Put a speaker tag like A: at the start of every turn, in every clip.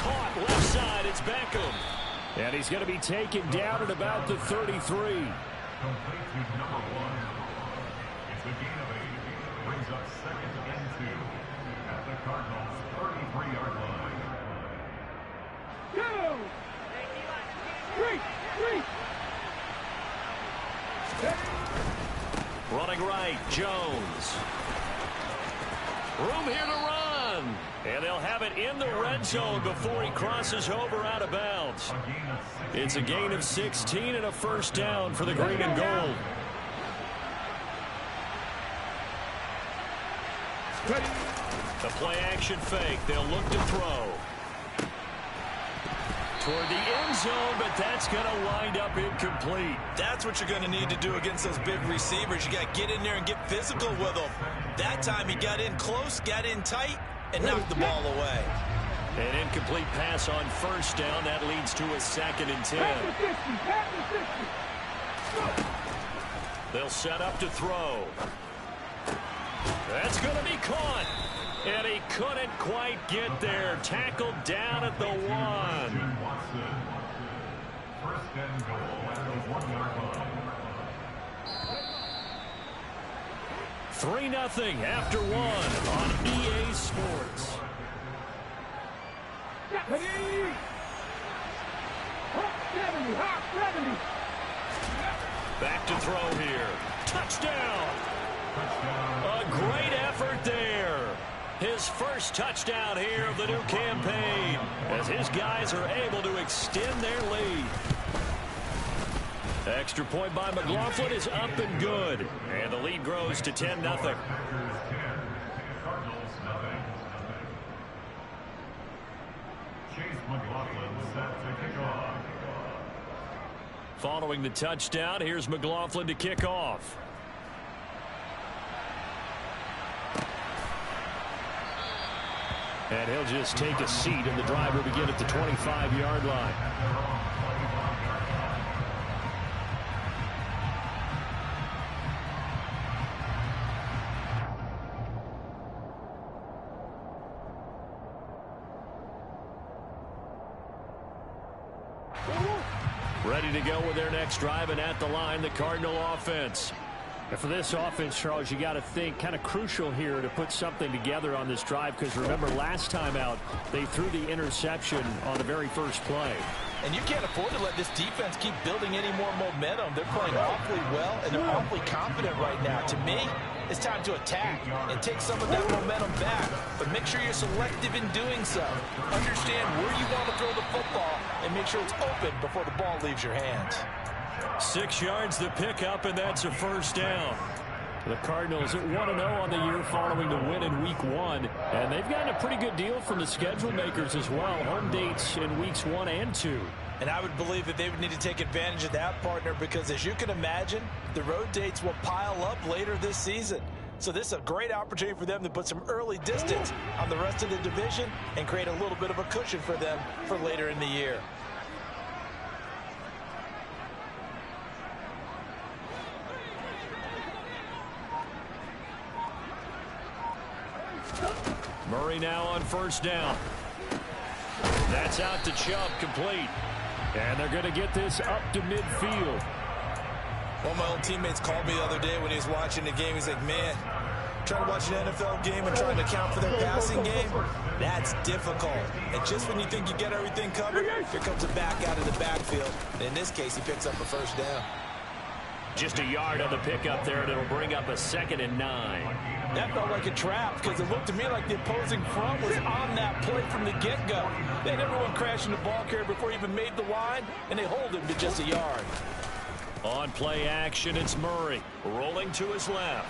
A: caught left side. It's Beckham. And he's going to be taken down at about the 33.
B: Complete to number 1. It's a gain of 8. Brings up second and 2 at the Cardinals' 33-yard line.
C: Go! 3.
A: Running right, Jones. Room here to run. And they'll have it in the red zone before he crosses over out of bounds. It's a gain of 16 and a first down for the green and gold. The play action fake. They'll look to throw. Toward the end zone, but that's going to wind up incomplete.
D: That's what you're going to need to do against those big receivers. You got to get in there and get physical with them. That time he got in close, got in tight, and knocked the ball away.
A: An incomplete pass on first down. That leads to a 2nd and 10. They'll set up to throw. That's going to be caught. And he couldn't quite get there. Tackled down at the 1.
B: First and goal at the 1-yard line.
A: 3-0 after 1 on EA Sports. Back to throw here. Touchdown. A great effort there. His first touchdown here of the new campaign as his guys are able to extend their lead. Extra point by McLaughlin is up and good. And the lead grows to 10-0. Following the touchdown, here's McLaughlin to kick off. And he'll just take a seat, and the drive will begin at the 25-yard line. Ready to go with their next drive, and at the line, the Cardinal offense. And for this offense, Charles, you got to think kind of crucial here to put something together on this drive, because remember, last time out, they threw the interception on the very first play.
D: And you can't afford to let this defense keep building any more momentum. They're playing awfully well, and they're awfully confident right now. To me, it's time to attack and take some of that momentum back. But make sure you're selective in doing so. Understand where you want to throw the football and make sure it's open before the ball leaves your hands.
A: 6 yards the pickup, and that's a first down. The Cardinals at 1-0 on the year following the win in Week 1. And they've gotten a pretty good deal from the schedule makers as well. Home dates in Weeks 1 and 2.
D: And I would believe that they would need to take advantage of that, partner, because as you can imagine, the road dates will pile up later this season. So this is a great opportunity for them to put some early distance on the rest of the division and create a little bit of a cushion for them for later in the year.
A: Murray now on first down. That's out to Chubb, complete. And they're going to get this up to midfield.
D: One of my old teammates called me the other day when he was watching the game. He's like, man, trying to watch an NFL game and trying to account for their passing game, that's difficult. And just when you think you get everything covered, here comes a back out of the backfield. And in this case, he picks up a first down.
A: Just a yard on the pickup there, and it'll bring up a 2nd and 9.
D: That felt like a trap because it looked to me like the opposing front was on that play from the get-go. They had everyone crashing the ball carrier before he even made the line, and they hold him to just a yard.
A: On play action, it's Murray rolling to his left.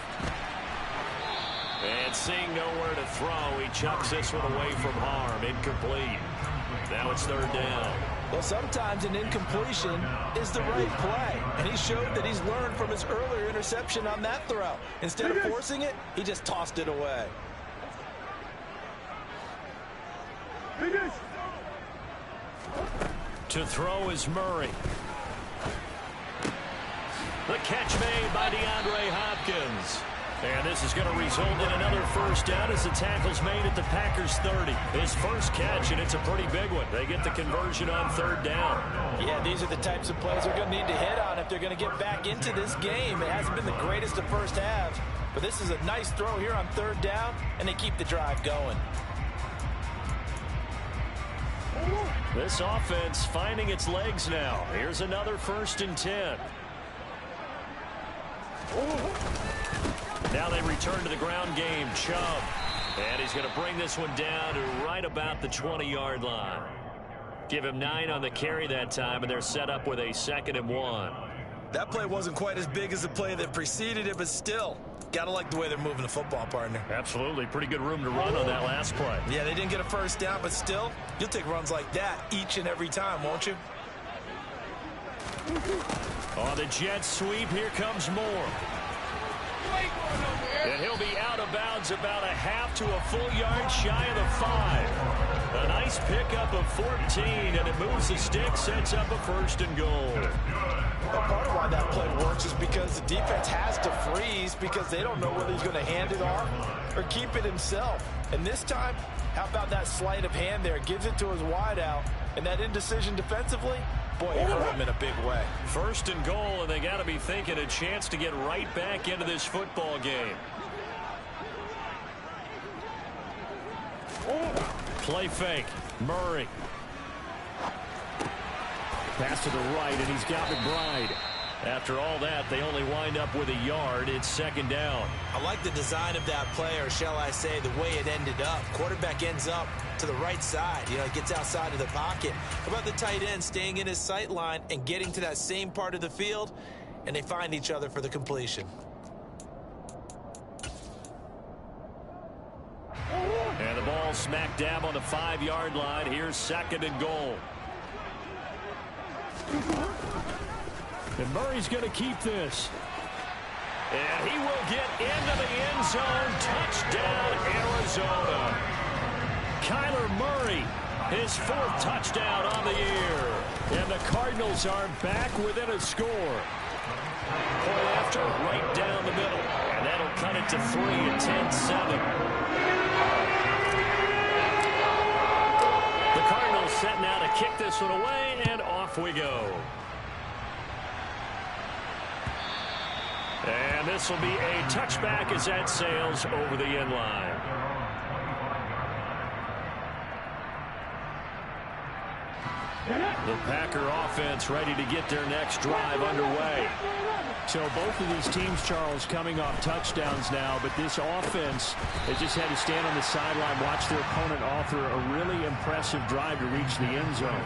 A: And seeing nowhere to throw, he chucks this one away from harm. Incomplete. Now it's 3rd down.
D: Well, sometimes an incompletion is the right play, and he showed that he's learned from his earlier interception on that throw. Instead of forcing it, he just tossed it away.
A: To throw is Murray. The catch made by DeAndre Hopkins. And this is going to result in another first down as the tackle's made at the Packers 30. His first catch, and it's a pretty big one. They get the conversion on third down.
D: Yeah, these are the types of plays they're going to need to hit on if they're going to get back into this game. It hasn't been the greatest of first halves, but this is a nice throw here on third down, and they keep the drive going.
A: This offense finding its legs now. Here's another 1st and 10. Now they return to the ground game. Chubb. And he's going to bring this one down to right about the 20-yard line. Give him 9 on the carry that time, and they're set up with a 2nd and 1.
D: That play wasn't quite as big as the play that preceded it, but still, gotta like the way they're moving the football, partner.
A: Absolutely. Pretty good room to run on that last play.
D: Yeah, they didn't get a first down, but still, you'll take runs like that each and every time, won't you?
A: On the jet sweep, here comes Moore. And he'll be out of bounds about a half to a full yard shy of the 5. A nice pickup of 14, and it moves the stick, sets up a 1st and goal.
D: Well, part of why that play works is because the defense has to freeze because they don't know whether he's going to hand it off or keep it himself. And this time, how about that sleight of hand there? Gives it to his wideout, and that indecision defensively, boy, it hurt him in a big way.
A: 1st and goal, and they got to be thinking a chance to get right back into this football game. Play fake. Murray. Pass to the right, and he's got McBride. After all that, they only wind up with a yard. It's 2nd down.
D: I like the design of that play, or shall I say the way it ended up. Quarterback ends up to the right side. You know, it gets outside of the pocket. How about the tight end staying in his sight line and getting to that same part of the field, and they find each other for the completion.
A: And the ball smack dab on the 5-yard line. Here's 2nd and goal. And Murray's going to keep this. And he will get into the end zone. Touchdown, Arizona. Kyler Murray, his 4th touchdown on the year. And the Cardinals are back within a score. Point after, right down the middle. And that'll cut it to 3 at 10-7. The Cardinals set now to kick this one away, and off we go. And this will be a touchback as that sails over the end line. The Packer offense ready to get their next drive underway. So both of these teams, Charles, coming off touchdowns now, but this offense has just had to stand on the sideline, watch their opponent author a really impressive drive to reach the end zone.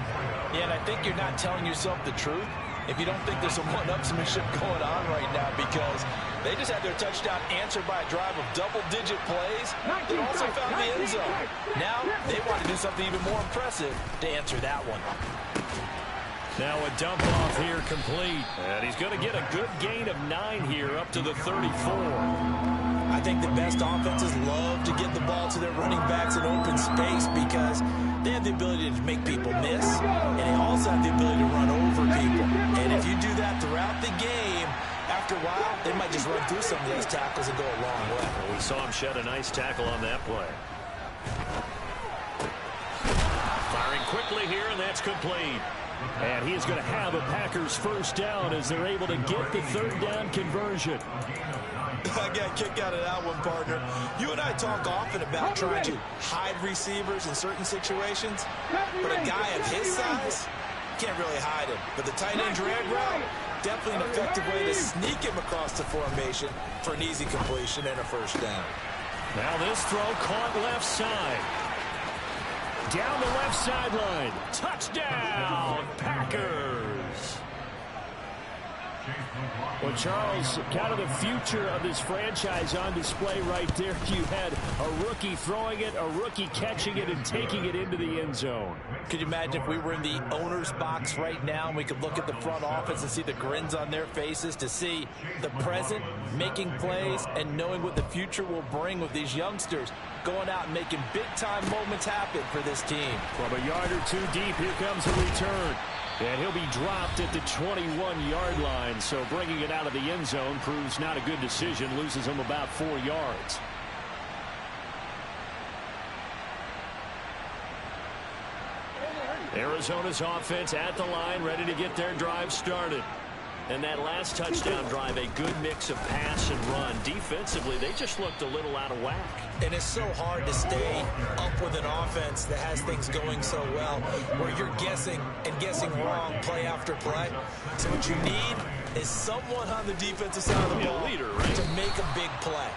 D: Yeah, and I think you're not telling yourself the truth if you don't think there's some one-upsmanship going on right now, because they just had their touchdown answered by a drive of double-digit plays that also found the end zone. Now they want to do something even more impressive to answer that one.
A: Now a dump off here complete. And he's going to get a good gain of 9 here up to the 34.
D: I think the best offenses love to get the ball to their running backs in open space because they have the ability to make people miss, and they also have the ability to run over people. And if you do that throughout the game, after a while, they might just run through some of those tackles and go a long way.
A: Well, we saw him shed a nice tackle on that play. Firing quickly here, and that's complete. And he is going to have a Packers 1st down as they're able to get the 3rd down conversion.
D: I got a kick out of that one, partner. You and I talk often about trying to hide receivers in certain situations, but a guy of his size can't really hide him. But the tight end drag route, definitely an effective way to sneak him across the formation for an easy completion and a 1st down.
A: Now this throw caught left side. Down the left sideline. Touchdown, Packers. Well, Charles, kind of the future of this franchise on display right there. You had a rookie throwing it, a rookie catching it, and taking it into the end zone.
D: Could you imagine if we were in the owner's box right now and we could look at the front office and see the grins on their faces, to see the present making plays and knowing what the future will bring with these youngsters going out and making big-time moments happen for this team.
A: From a yard or two deep, here comes a return. And he'll be dropped at the 21-yard line, so bringing it out of the end zone proves not a good decision, loses him about 4 yards. Arizona's offense at the line, ready to get their drive started. And that last touchdown drive, a good mix of pass and run. Defensively, they just looked a little out of whack.
D: And it's so hard to stay up with an offense that has things going so well, where you're guessing and guessing wrong play after play. So what you need is someone on the defensive side of the ball to make a big play.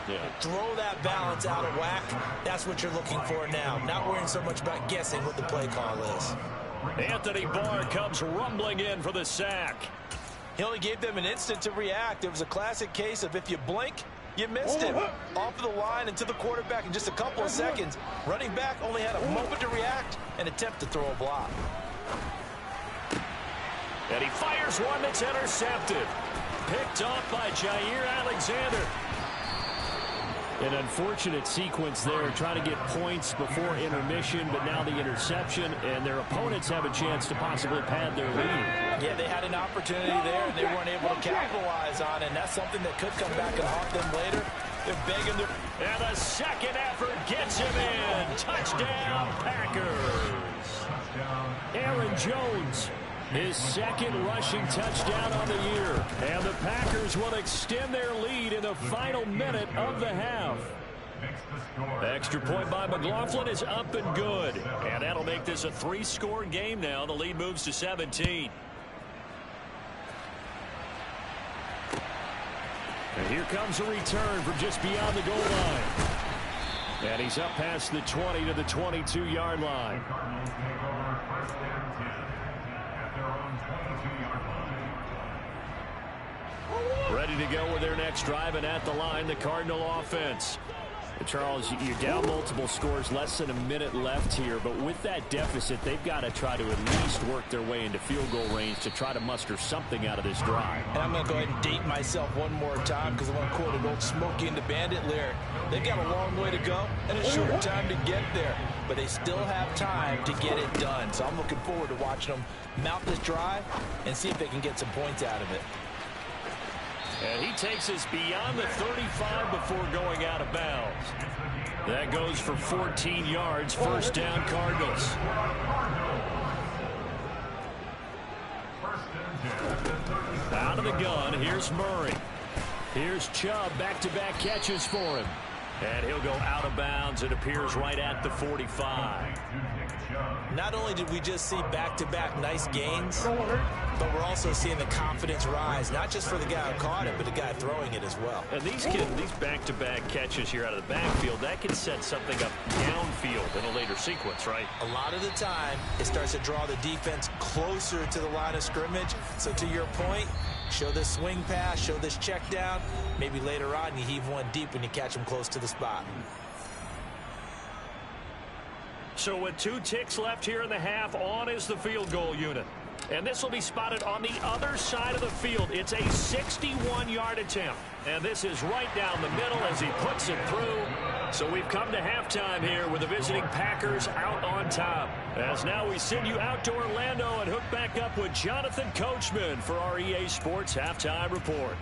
D: Throw that balance out of whack. That's what you're looking for now. Not worrying so much about guessing what the play call is.
A: Anthony Barr comes rumbling in for the sack.
D: He only gave them an instant to react. It was a classic case of if you blink, you missed him. Off of the line and to the quarterback in just a couple of seconds. Running back only had a moment to react and attempt to throw a block.
A: And he fires one that's intercepted. Picked off by Jair Alexander. An unfortunate sequence there, trying to get points before intermission, but now the interception, and their opponents have a chance to possibly pad their lead.
D: Yeah, they had an opportunity there, and they weren't able to capitalize on it, and that's something that could come back and haunt them later. They're begging their...
A: And the second effort gets him in. Touchdown, Packers. Aaron Jones, his second rushing touchdown on the year. And the Packers will extend their lead in the final minute of the half. Extra point by McLaughlin is up and good. And that'll make this a 3-score game now. The lead moves to 17. And here comes a return from just beyond the goal line. And he's up past the 20 to the 22-yard line. Ready to go with their next drive, and at the line, the Cardinal offense. And Charles, you're down multiple scores, less than a minute left here, but with that deficit, they've got to try to at least work their way into field goal range to try to muster something out of this drive.
D: And I'm going to go ahead and date myself one more time because I want to quote an old Smokey and the Bandit lyric. They've got a long way to go and a short time to get there, but they still have time to get it done. So I'm looking forward to watching them mount this drive and see if they can get some points out of it.
A: And he takes us beyond the 35 before going out of bounds. That goes for 14 yards. First down, Cardinals. Out of the gun, here's Murray. Here's Chubb, back-to-back catches for him. And he'll go out of bounds. It appears right at the 45.
D: Not only did we just see back-to-back nice gains, but we're also seeing the confidence rise, not just for the guy who caught it, but the guy throwing it as well.
A: And these back-to-back catches here out of the backfield, that can set something up downfield in a later sequence, right?
D: A lot of the time, it starts to draw the defense closer to the line of scrimmage. So to your point, show this swing pass, show this check down. Maybe later on you heave one deep when you catch them close to the spot.
A: So with 2 ticks left here in the half, on is the field goal unit. And this will be spotted on the other side of the field. It's a 61-yard attempt. And this is right down the middle as he puts it through. So we've come to halftime here with the visiting Packers out on top. As now we send you out to Orlando and hook back up with Jonathan Coachman for our EA Sports Halftime Report.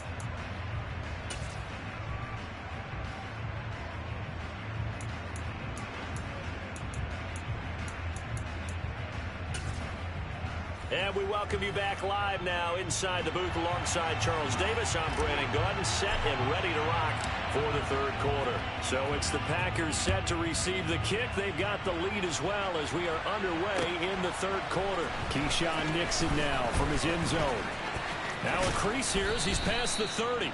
A: And we welcome you back live now inside the booth alongside Charles Davis. I'm Brandon Gaudin, set and ready to rock for the third quarter. So it's the Packers set to receive the kick. They've got the lead as well as we are underway in the third quarter. Keyshawn Nixon now from his end zone. Now a crease here as he's past the 30.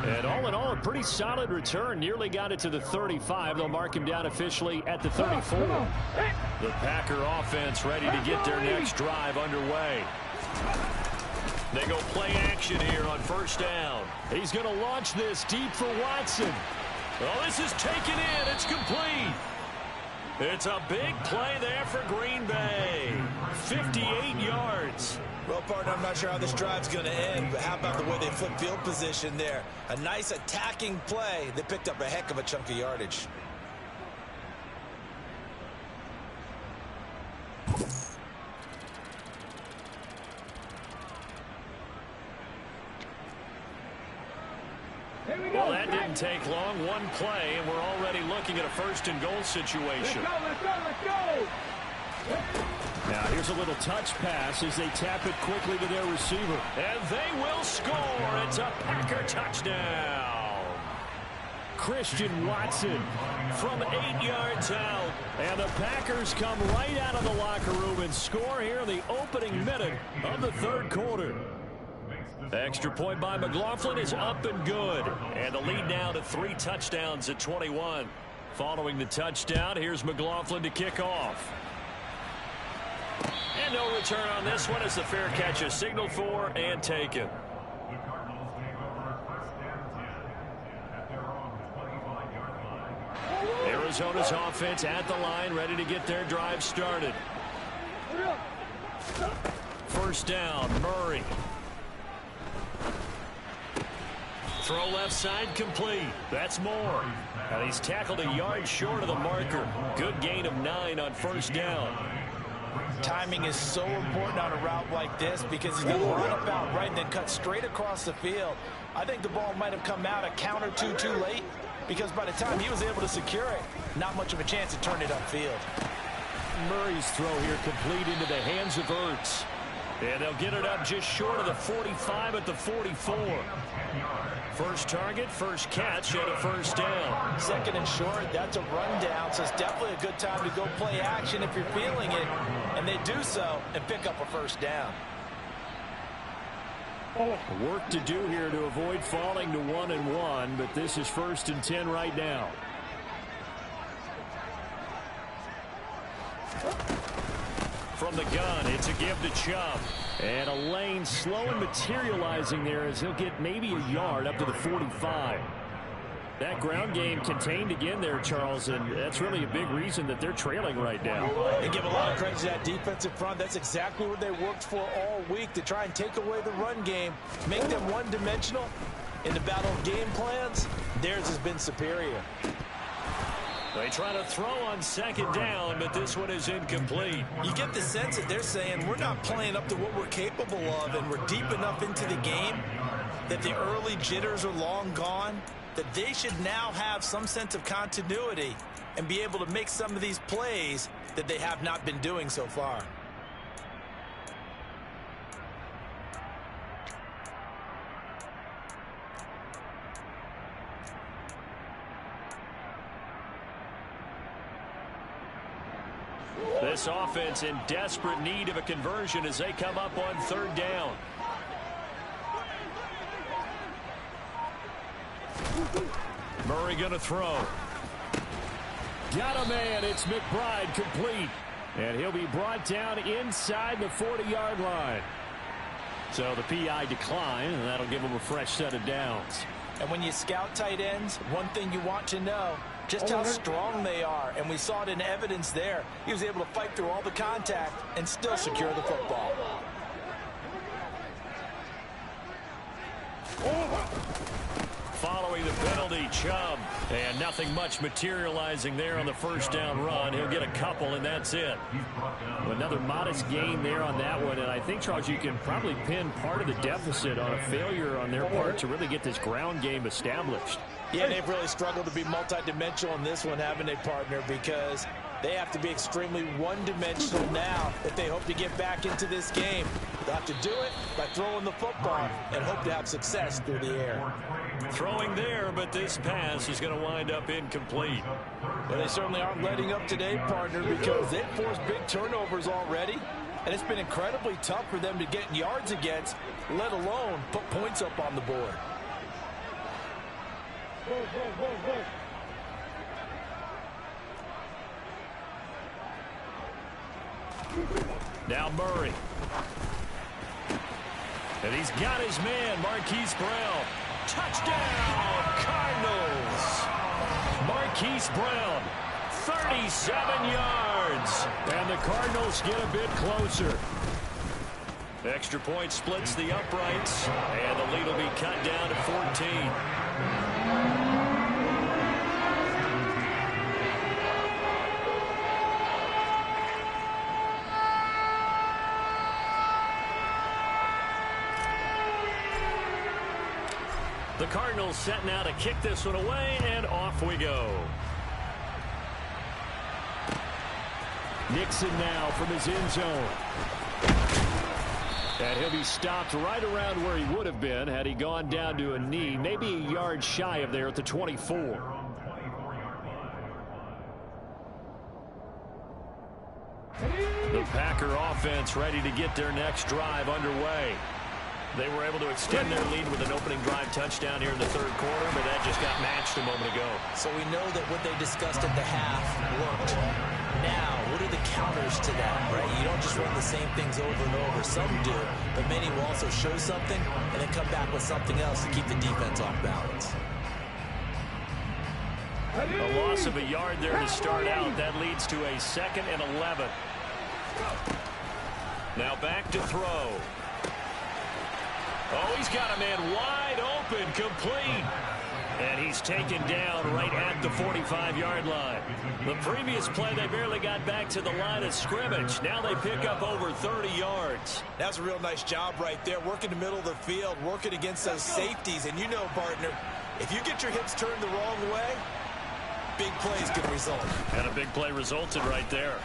A: And all in all, a pretty solid return. Nearly got it to the 35. They'll mark him down officially at the 34. The Packer offense ready to get their next drive underway. They go play action here on first down. He's going to launch this deep for Watson. Oh, this is taken in. It's complete. It's a big play there for Green Bay. 58 yards.
D: Well, partner, I'm not sure how this drive's going to end, but how about the way they flip field position there? A nice attacking play. They picked up a heck of a chunk of yardage.
A: didn't take long. One play, and we're already looking at a first-and-goal situation.
C: Let's go!
A: Now, here's a little touch pass as they tap it quickly to their receiver. And they will score. It's a Packer touchdown. Christian Watson from 8 yards out. And the Packers come right out of the locker room and score here in the opening minute of the third quarter. Extra point by McLaughlin is up and good. And the lead now to 3 touchdowns at 21. Following the touchdown, here's McLaughlin to kick off. And no return on this one as the fair catch is signaled for and taken.
B: The Cardinals take over first and 10 at their own 25-yard line.
A: Arizona's offense at the line, ready to get their drive started. First down, Murray. Throw left side complete. That's Moore. And he's tackled a yard short of the marker. Good gain of 9 on first down.
D: Timing is so important on a route like this because he's going to run up out right and then cut straight across the field. I think the ball might have come out a count or two too late because by the time he was able to secure it, not much of a chance to turn it upfield.
A: Murray's throw here complete into the hands of Ertz. And they'll get it up just short of the 45 at the 44. First target, first catch, and a first down.
D: Second and short, that's a rundown, so it's definitely a good time to go play action if you're feeling it. And they do so and pick up a first down.
A: Work to do here to avoid falling to 1-1, but this is first and 10 right now. From the gun, it's a give to Chubb. And a lane slow and materializing there as he'll get maybe a yard up to the 45. That ground game contained again there, Charles, and that's really a big reason that they're trailing right now.
D: They give a lot of credit to that defensive front. That's exactly what they worked for all week, to try and take away the run game, make them one-dimensional. In the battle of game plans, theirs has been superior.
A: They try to throw on second down, but this one is incomplete.
D: You get the sense that they're saying we're not playing up to what we're capable of, and we're deep enough into the game that the early jitters are long gone, that they should now have some sense of continuity and be able to make some of these plays that they have not been doing so far.
A: This offense in desperate need of a conversion as they come up on third down. Murray going to throw. Got a man. It's McBride complete. And he'll be brought down inside the 40-yard line. So the PI decline, and that'll give him a fresh set of downs.
D: And when you scout tight ends, one thing you want to know, just how strong they are. And we saw it in evidence there. He was able to fight through all the contact and still secure the football.
A: Following the penalty, Chubb. And nothing much materializing there on the first down run. He'll get a couple, and that's it. Another modest gain there on that one. And I think, Charles, you can probably pin part of the deficit on a failure on their part to really get this ground game established.
D: Yeah, they've really struggled to be multidimensional in this one, haven't they, partner? Because they have to be extremely one-dimensional now if they hope to get back into this game. They'll have to do it by throwing the football and hope to have success through the air.
A: Throwing there, but this pass is going to wind up incomplete.
D: Well, they certainly aren't letting up today, partner, because they've forced big turnovers already. And it's been incredibly tough for them to get yards against, let alone put points up on the board.
A: Now Murray. And he's got his man, Marquise Brown. Touchdown, Cardinals. Marquise Brown, 37 yards. And the Cardinals get a bit closer. Extra point splits the uprights, and the lead will be cut down to 14. The The Cardinals setting out to kick this one away, and off we go. Nixon now from his end zone. And he'll be stopped right around where he would have been had he gone down to a knee, maybe a yard shy of there at the 24. The Packer offense ready to get their next drive underway. They were able to extend their lead with an opening drive touchdown here in the third quarter, but that just got matched a moment ago.
D: So we know that what they discussed at the half worked. Now, what are the counters to that, right? You don't just run the same things over and over. Some do, but many will also show something and then come back with something else to keep the defense off balance.
A: A loss of a yard there to start out. That leads to a 2nd and 11. Now back to throw. Oh, he's got a man wide open, complete. And he's taken down right at the 45-yard line. The previous play, they barely got back to the line of scrimmage. Now they pick up over 30 yards.
D: That's a real nice job right there, working the middle of the field, working against those safeties. And you know, partner, if you get your hips turned the wrong way, big plays can result.
A: And a big play resulted right there.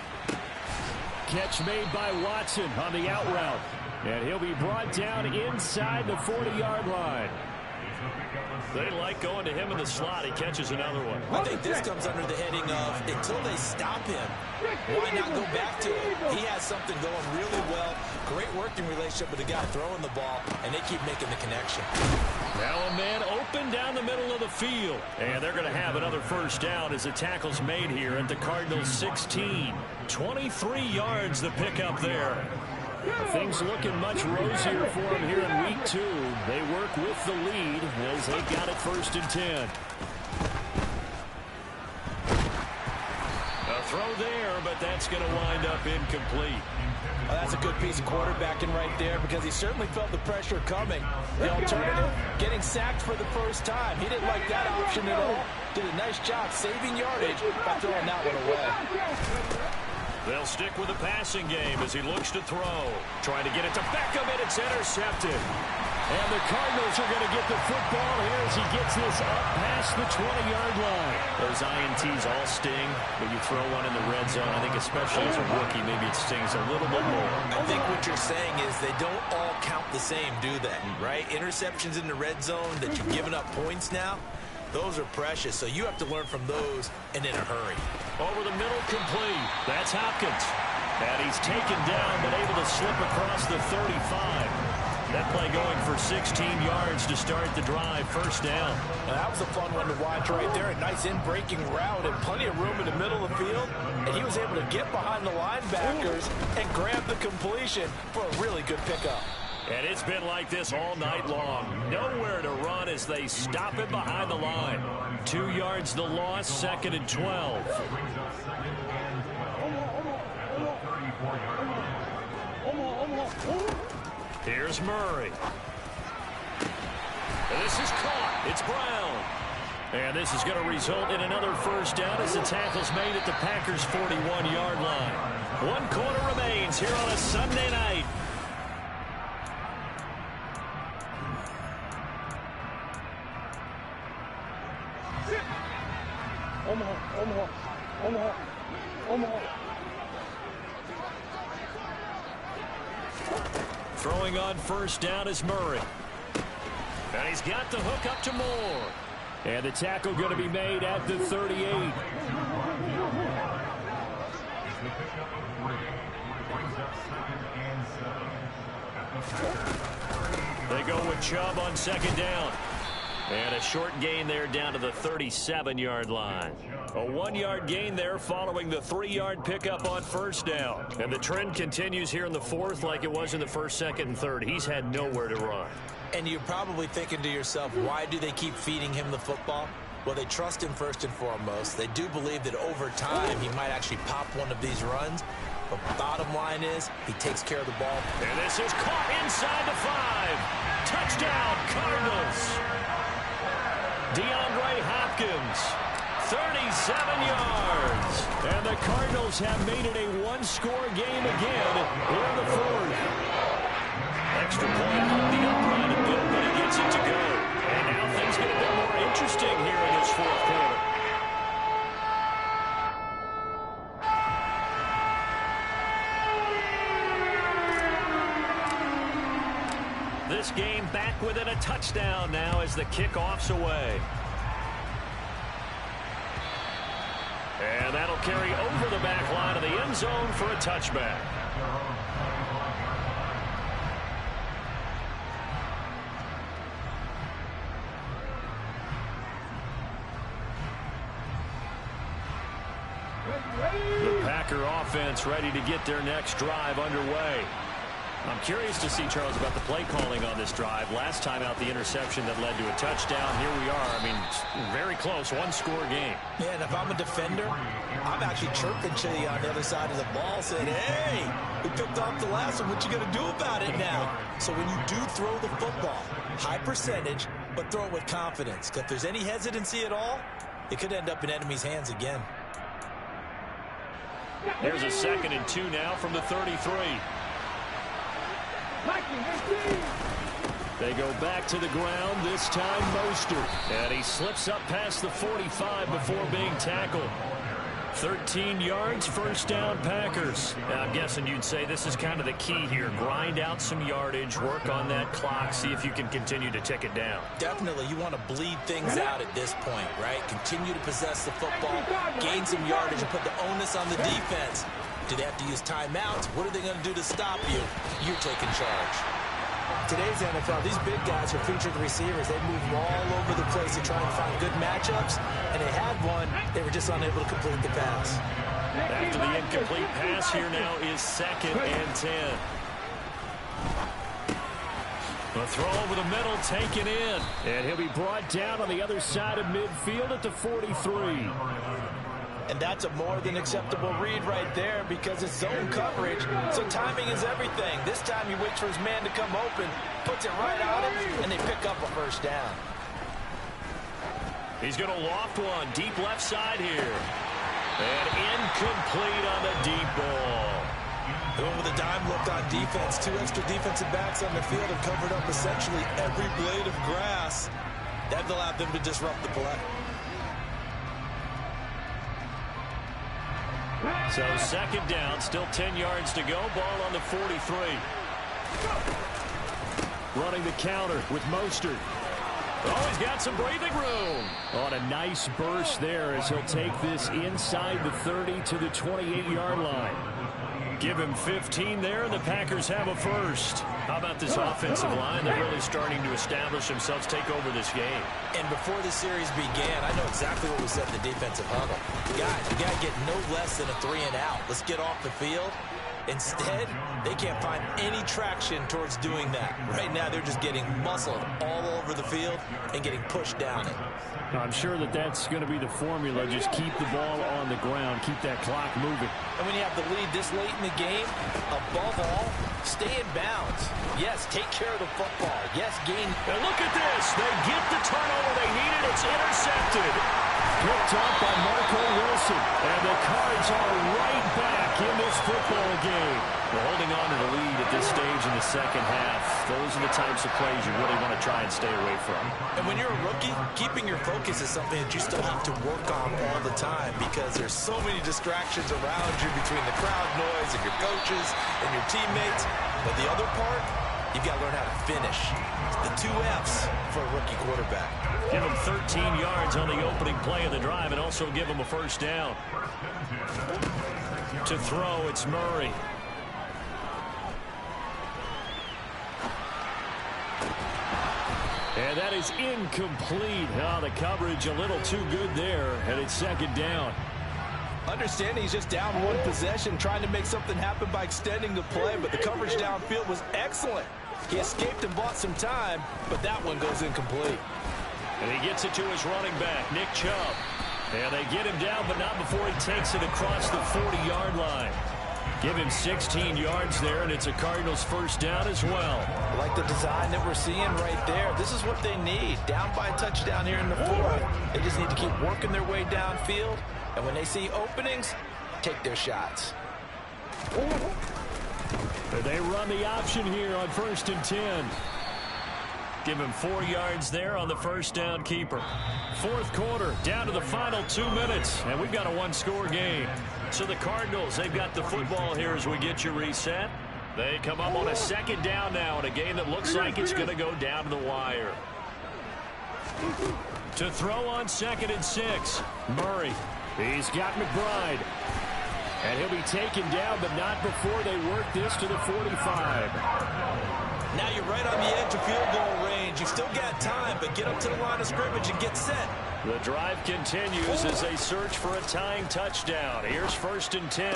A: Catch made by Watson on the out route. And he'll be brought down inside the 40-yard line. They like going to him in the slot. He catches another one.
D: I think this comes under the heading of until they stop him, why not go back to him? He has something going really well. Great working relationship with the guy throwing the ball, and they keep making the connection.
A: Now a man open down the middle of the field. And they're going to have another first down as the tackle's made here at the Cardinals 16. 23 yards the pickup there. Things looking much rosier for them here in week 2. They work with the lead as they got it 1st and 10. A throw there, but that's going to wind up incomplete.
D: Well, that's a good piece of quarterbacking right there because he certainly felt the pressure coming. The alternative, getting sacked for the first time. He didn't like that option at all. Did a nice job saving yardage by throwing that one away.
A: They'll stick with the passing game as he looks to throw. Trying to get it to Beckham, and it's intercepted. And the Cardinals are going to get the football here as he gets this up past the 20-yard line. Those INTs all sting, but you throw one in the red zone. I think especially as a rookie, maybe it stings a little bit more.
D: I think what you're saying is they don't all count the same, do they? Right? Interceptions in the red zone that you've given up points now, those are precious, so you have to learn from those and in a hurry.
A: Over the middle, complete. That's Hopkins. And he's taken down, but able to slip across the 35. That play going for 16 yards to start the drive. First down.
D: Now, that was a fun one to watch right there. A nice in-breaking route and plenty of room in the middle of the field. And he was able to get behind the linebackers and grab the completion for a really good pickup.
A: And it's been like this all night long. Nowhere to run as they stop him behind the line. 2 yards the loss, 2nd and 12. Here's Murray. And this is caught. It's Brown. And this is going to result in another first down as the tackle's made at the Packers' 41-yard line. 1 quarter remains here on a Sunday night. Throwing on first down is Murray. And he's got the hook up to Moore. And the tackle going to be made at the 38. They go with Chubb on 2nd down. And a short gain there down to the 37-yard line. A 1-yard gain there following the 3-yard pickup on first down. And the trend continues here in the 4th like it was in the 1st, 2nd, and 3rd. He's had nowhere to run.
D: And you're probably thinking to yourself, why do they keep feeding him the football? Well, they trust him first and foremost. They do believe that over time he might actually pop one of these runs. But the bottom line is he takes care of the ball.
A: And this is caught inside the 5. Touchdown, Cardinals. DeAndre Hopkins, 37 yards. And the Cardinals have made it a 1-score game again here in the 4th. Extra point on the upright and good, but he gets it to go. And now things This game back within a touchdown now as the kickoff's away. And that'll carry over the back line of the end zone for a touchback. The Packer offense ready to get their next drive underway. I'm curious to see, Charles, about the play calling on this drive. Last time out, the interception that led to a touchdown. Here we are. I mean, very close, one-score game.
D: Yeah, and if I'm a defender, I'm actually chirping to you on the other side of the ball, saying, hey, we picked off the last one. What you going to do about it now? So when you do throw the football, high percentage, but throw it with confidence. Because if there's any hesitancy at all, it could end up in enemy's hands again.
A: Here's a 2nd and 2 now from the 33. They go back to the ground, this time Mostert. And he slips up past the 45 before being tackled. 13 yards, first down Packers. Now, I'm guessing you'd say this is kind of the key here. Grind out some yardage, work on that clock, see if you can continue to tick it down.
D: Definitely, you want to bleed things out at this point, right? Continue to possess the football, gain some yardage, and put the onus on the defense. Do they have to use timeouts? What are they going to do to stop you? You're taking charge. Today's NFL, these big guys are featured receivers. They move all over the place to try and find good matchups, and they had one. They were just unable to complete the pass.
A: After the incomplete pass, here now is 2nd and 10. The throw over the middle, taken in. And he'll be brought down on the other side of midfield at the 43.
D: And that's a more than acceptable read right there because it's zone coverage, so timing is everything. This time he waits for his man to come open, puts it right on him, and they pick up a first down.
A: He's going to loft one, deep left side here. And incomplete on the deep ball.
D: Going with a dime look on defense. 2 extra defensive backs on the field have covered up essentially every blade of grass. That allowed them to disrupt the play.
A: So 2nd down, still 10 yards to go. Ball on the 43. Running the counter with Mostert. Oh, he's got some breathing room. On a nice burst there as he'll take this inside the 30 to the 28-yard line. Give him 15 there, and the Packers have a first. How about this offensive line? They're really starting to establish themselves, take over this game.
D: And before the series began, I know exactly what we said in the defensive huddle. Guys, we got to get no less than a 3-and-out. Let's get off the field. Instead, they can't find any traction towards doing that. Right now, they're just getting muscled all over the field and getting pushed down it.
A: I'm sure that that's going to be the formula. Just keep the ball on the ground. Keep that clock moving.
D: And when you have the lead this late in the game, above all, stay in bounds. Yes, take care of the football. Yes, gain.
A: And look at this. They get the turnover they needed. It's intercepted. Picked up by Marco Wilson. And the Cards are right back in this football game. They're holding on to the lead at this stage in the second half. Those are the types of plays you really want to try and stay away from.
D: And when you're a rookie, keeping your focus is something that you still have to work on all the time because there's so many distractions around you between the crowd noise and your coaches and your teammates. But the other part, you've got to learn how to finish. The 2 F's for a rookie quarterback.
A: Give him 13 yards on the opening play of the drive and also give him a first down. To throw, it's Murray. And that is incomplete. Oh, the coverage a little too good there, and it's 2nd down.
D: Understanding he's just down 1 possession, trying to make something happen by extending the play, but the coverage downfield was excellent. He escaped and bought some time, but that one goes incomplete.
A: And he gets it to his running back, Nick Chubb. And they get him down, but not before he takes it across the 40-yard line. Give him 16 yards there, and it's a Cardinals first down as well.
D: I like the design that we're seeing right there. This is what they need. Down by a touchdown here in the 4th. They just need to keep working their way downfield. And when they see openings, take their shots.
A: They run the option here on 1st and 10. Give him 4 yards there on the first down keeper. 4th quarter, down to the final 2 minutes, and we've got a 1-score game. So the Cardinals, they've got the football here as we get you reset. They come up on a second down now in a game that looks like it's going to go down to the wire. To throw on 2nd and 6. Murray. He's got McBride. And he'll be taken down, but not before they work this to the 45.
D: Now you're right on the edge of field goal range. You've still got time, but get up to the line of scrimmage and get set.
A: The drive continues as they search for a tying touchdown. Here's 1st and 10.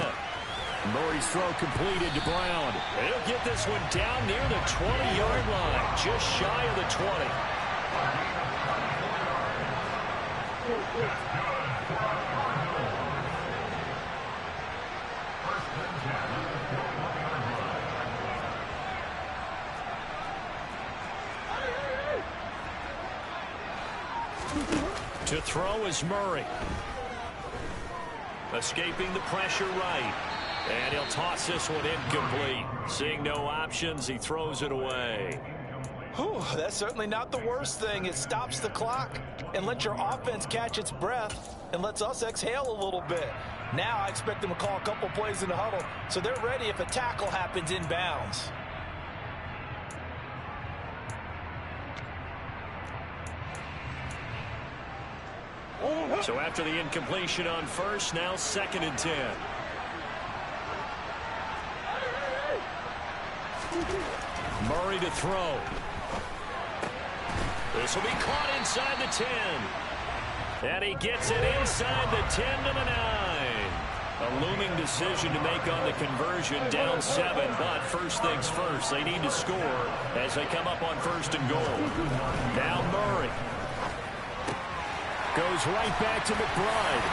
A: Murray's throw completed to Brown. He'll get this one down near the 20-yard line, just shy of the 20. To throw is Murray. Escaping the pressure right. And he'll toss this one incomplete. Seeing no options, he throws it away.
D: Whew, that's certainly not the worst thing. It stops the clock and lets your offense catch its breath and lets us exhale a little bit. Now I expect them to call a couple plays in the huddle so they're ready if a tackle happens inbounds.
A: So after the incompletion on 1st, now 2nd and 10. Murray to throw. This will be caught inside the 10. And he gets it inside the 10 to the 9. A looming decision to make on the conversion, down 7. But first things first, they need to score as they come up on 1st and goal. Now Murray. Goes right back to McBride.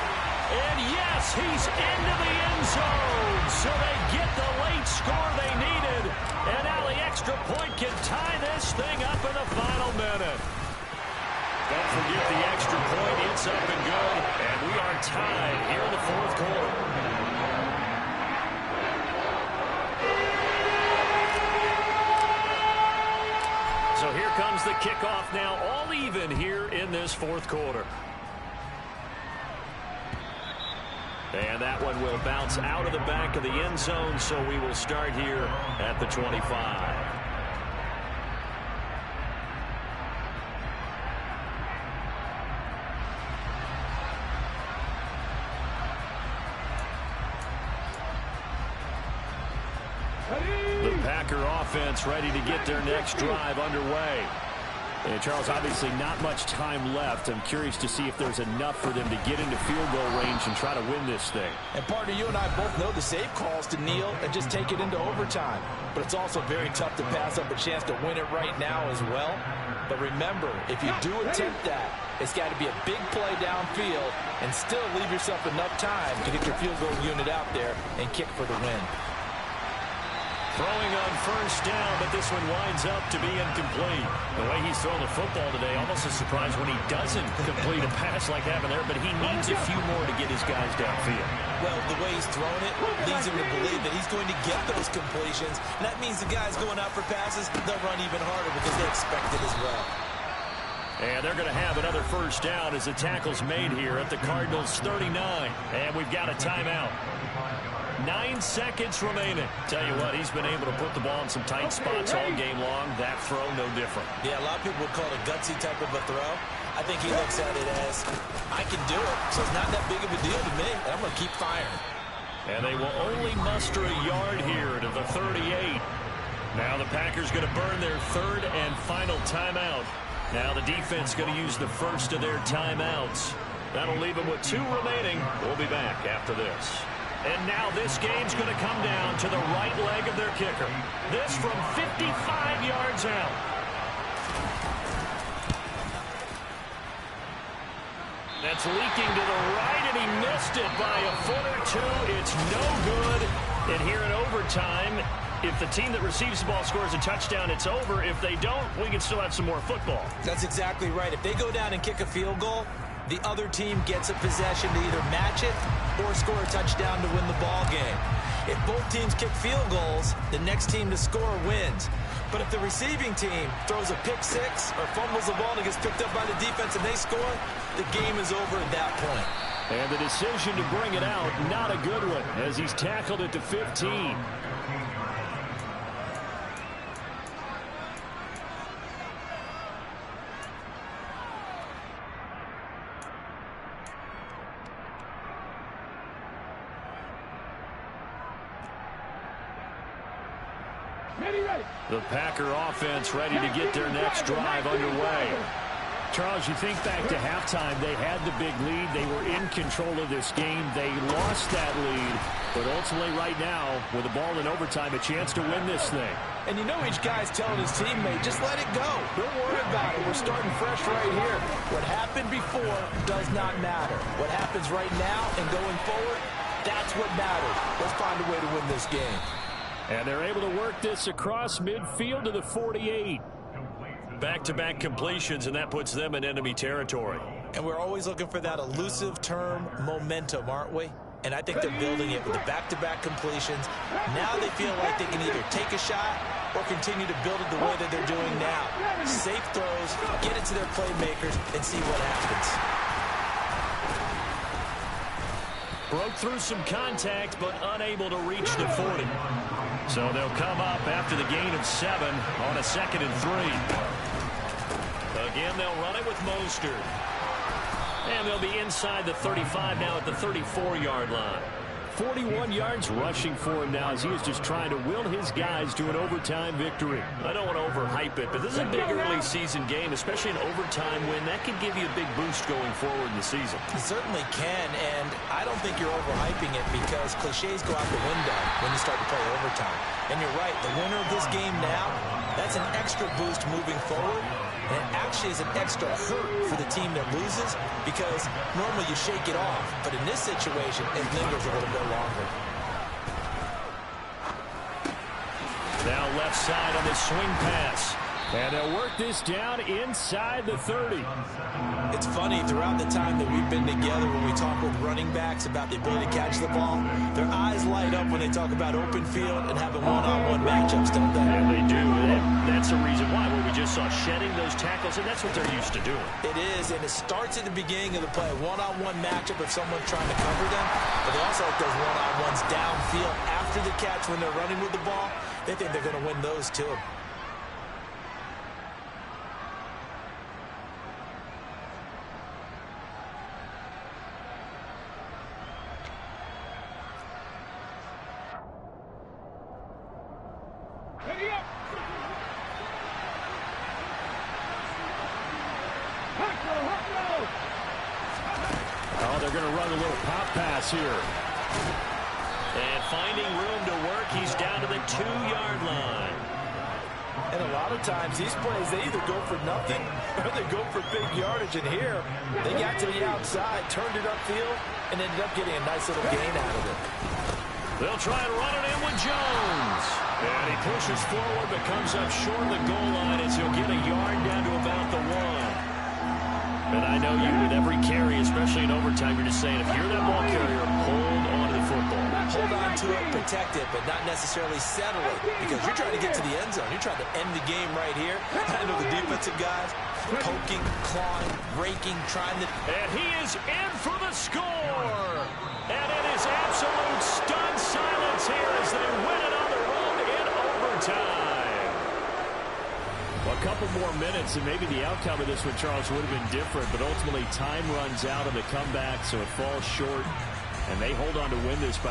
A: And yes, he's into the end zone. So they get the late score they needed. And now the extra point can tie this thing up in the final minute. Don't forget the extra point. It's up and good. And we are tied here in the 4th quarter. So here comes the kickoff now, all even here in this 4th quarter. And that one will bounce out of the back of the end zone, so we will start here at the 25. The Packer offense ready to get their next drive underway. And Charles, obviously not much time left. I'm curious to see if there's enough for them to get into field goal range and try to win this thing.
D: And partner, you and I both know the safe calls to kneel and just take it into overtime. But it's also very tough to pass up a chance to win it right now as well. But remember, if you do attempt that, it's got to be a big play downfield and still leave yourself enough time to get your field goal unit out there and kick for the win.
A: Throwing on 1st down, but this one winds up to be incomplete. The way he's throwing the football today, almost a surprise when he doesn't complete a pass like that there, but he needs a few more to get his guys downfield.
D: Well, the way he's throwing it leads him to believe that he's going to get those completions. And that means the guys going out for passes, they'll run even harder because they expect it as well.
A: And they're going to have another 1st down as the tackle's made here at the Cardinals' 39. And we've got a timeout. 9 seconds remaining. Tell you what, he's been able to put the ball in some tight spots all game long. That throw, no different.
D: Yeah, a lot of people would call it a gutsy type of a throw. I think he looks at it as, I can do it, so it's not that big of a deal to me, and I'm going to keep firing.
A: And they will only muster a yard here to the 38. Now the Packers going to burn their 3rd and final timeout. Now the defense going to use the first of their timeouts. That'll leave them with 2 remaining. We'll be back after this. And now this game's going to come down to the right leg of their kicker. This from 55 yards out. That's leaking to the right, and he missed it by a foot or 2. It's no good. And here in overtime, if the team that receives the ball scores a touchdown, it's over. If they don't, we can still have some more football.
D: That's exactly right. If they go down and kick a field goal, the other team gets a possession to either match it or score a touchdown to win the ball game. If both teams kick field goals, the next team to score wins. But if the receiving team throws a pick 6 or fumbles the ball and gets picked up by the defense and they score, the game is over at that point.
A: And the decision to bring it out, not a good one, as he's tackled it to 15. The Packer offense ready to get their next drive underway. Charles, you think back to halftime, they had the big lead. They were in control of this game. They lost that lead. But ultimately right now, with the ball in overtime, a chance to win this thing.
D: And you know each guy's telling his teammate, just let it go. Don't worry about it. We're starting fresh right here. What happened before does not matter. What happens right now and going forward, that's what matters. Let's find a way to win this game.
A: And they're able to work this across midfield to the 48. Back-to-back completions, and that puts them in enemy territory.
D: And we're always looking for that elusive term, momentum, aren't we? And I think they're building it with the back-to-back completions. Now they feel like they can either take a shot or continue to build it the way that they're doing now. Safe throws, get it to their playmakers, and see what happens.
A: Broke through some contact, but unable to reach the 40. So they'll come up after the gain of 7 on a 2nd and 3. Again, they'll run it with Mostert. And they'll be inside the 35 now at the 34-yard line. 41 yards rushing for him now as he is just trying to will his guys to an overtime victory. I don't want to overhype it, but this is a big early season game, especially an overtime win. That could give you a big boost going forward in the season.
D: It certainly can, and I don't think you're overhyping it because cliches go out the window when you start to play overtime. And you're right, the winner of this game now, that's an extra boost moving forward. And it actually is an extra hurt for the team that loses because normally you shake it off. But in this situation, it lingers a little bit longer.
A: Now left side on the swing pass. And they'll work this down inside the 30.
D: It's funny, throughout the time that we've been together, when we talk with running backs about the ability to catch the ball, their eyes light up when they talk about open field and having one-on-one matchups, don't they?
A: Yeah, they do. That's the reason why. When we just saw shedding those tackles, and that's what they're used to doing.
D: It is, and it starts at the beginning of the play. One-on-one matchup if someone's trying to cover them, but they also like those one-on-ones downfield after the catch when they're running with the ball. They think they're going to win those too.
A: Oh, they're going to run a little pop pass here. And finding room to work, he's down to the 2-yard line.
D: And a lot of times these plays, they either go for nothing or they go for big yardage. And here, they got to the outside, turned it upfield, and ended up getting a nice little gain out of it.
A: They'll try and run it in with Jones. And he pushes forward, but comes up short of the goal line as he'll get a yard down to about the 1. And I know you, with every carry, especially in overtime, you're just saying, if you're that ball carrier, hold on to the football.
D: Hold on to it, protect it, but not necessarily settle it, because you're trying to get to the end zone. You're trying to end the game right here. I know the defensive guys poking, clawing, raking, trying to...
A: And he is in for the score. And it is absolute stunned silence here as they win it on the road in overtime. A couple more minutes, and maybe the outcome of this one, Charles, would have been different. But ultimately, time runs out on the comeback, so it falls short. And they hold on to win this by